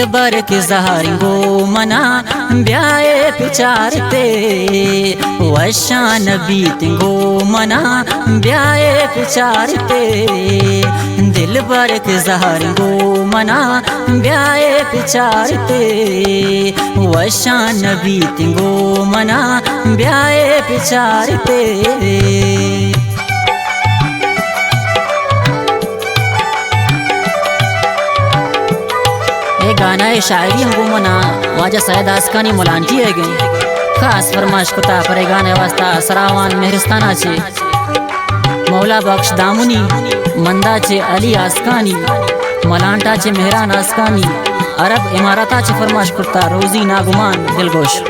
दिल बर के जहरिंगो मना ब्याए पिचारते वशान बीतिंगो मना ब्याए पिचारते दिल बर के जहरिंगो मना ब्याए पिचारते वशान बीतिंगो मना ब्याए पिचारते। गाना है शायरी हमको मना वाजा सैयद आसकानी मुलांटी है गई खास फरमाश कुता पर गाने वास्ता सरावान मेहरस्ताना चे मौला बख्श दामुनी मंदा चे अली आसकानी मलांटा चे मेहरान आसकानी अरब इमारता चे फरमाश कुता रोजी नागुमान दिलगोश।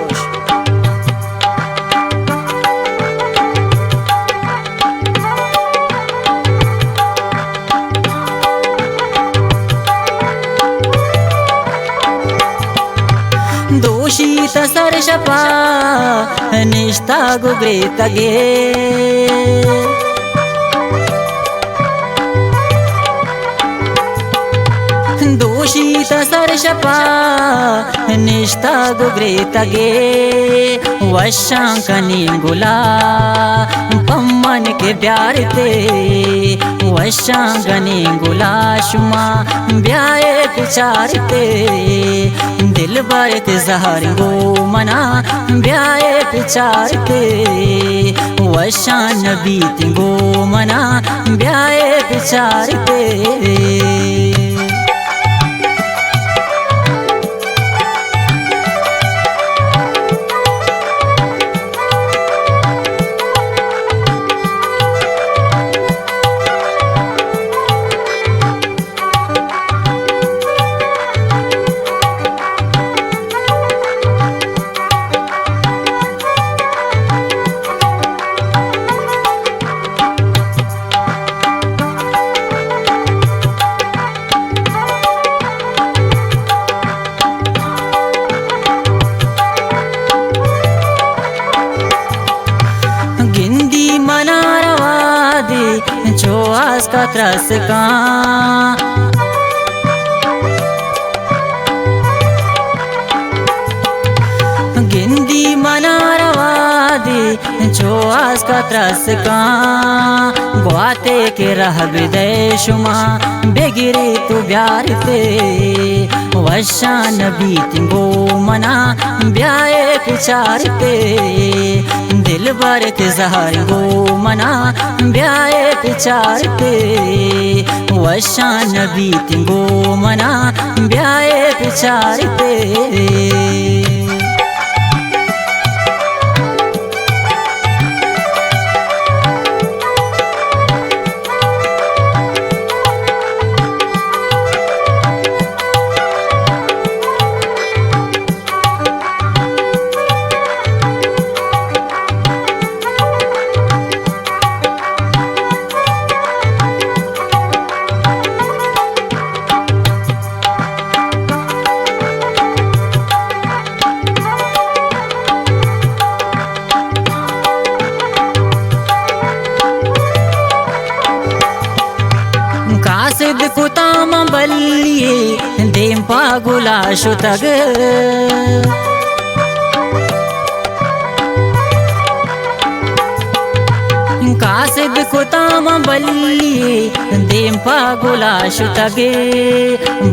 दोषी तसर शपा निष्ठा गुगरे तगे दोषी तसर शपा निष्ठा गुगरे तगे वशांकनी गुला पम्मन के प्यार ते वशांकनी गुला शुमा ब्याए पिचारते दिल बर के जहरिंगो मना ब्याए पिचारते वशान बीतिंगो मना ब्याए पिचारते। जो आज का त्रस का गिंदी मना रवा दे जो आज का त्रस का ग्वाते के रह विदय शुमा बेगिरे तू ब्यार ते वशान बीतिंगो मना ब्याए पिचारते दिल बर के जहरिंगो मना ब्याए पिचारते वशान बीतिंगो मना ब्याए पिचारते। कासिद कुताम बल्लिए देम पागुला शुतग कासिद कुताम बल्लिए देम पागुला शुतगे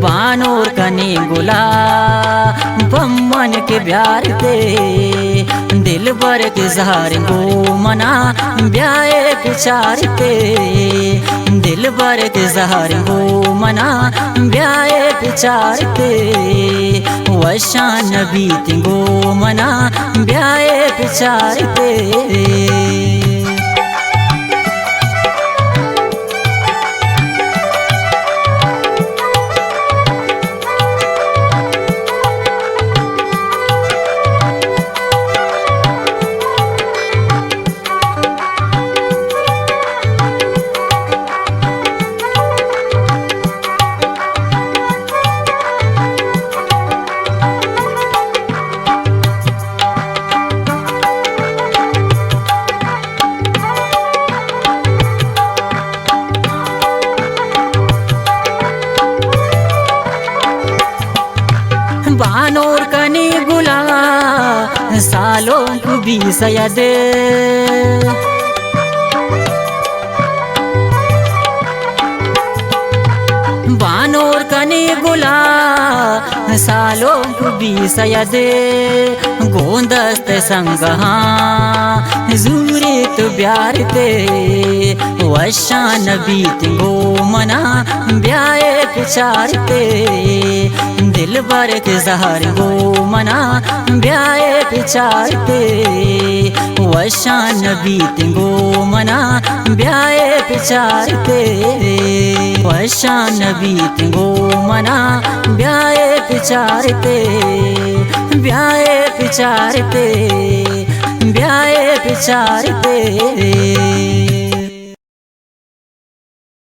बानोर कने गुला बम्मन के ब्यार ते दिल बर के जहरिंगो मना ब्याए पिचारते दिल बर के जहरिंगो मना ब्याए पिचारते वशान बीतिंगो मना ब्याए पिचारते। सालों को भी सयद बानोर कने गुला सालों को भी सयद गोंदस्त संगहा जूरे तो ब्यारते वशान बीत गो मना ब्याए पिचारते दिल भर के जहर गो मना ब्याए पिचारते वशान बीत गो मना ब्याए पिचारते वशान बीत गो मना ब्याए पिचारते ब्याए पिचारते ब्याए पिचारते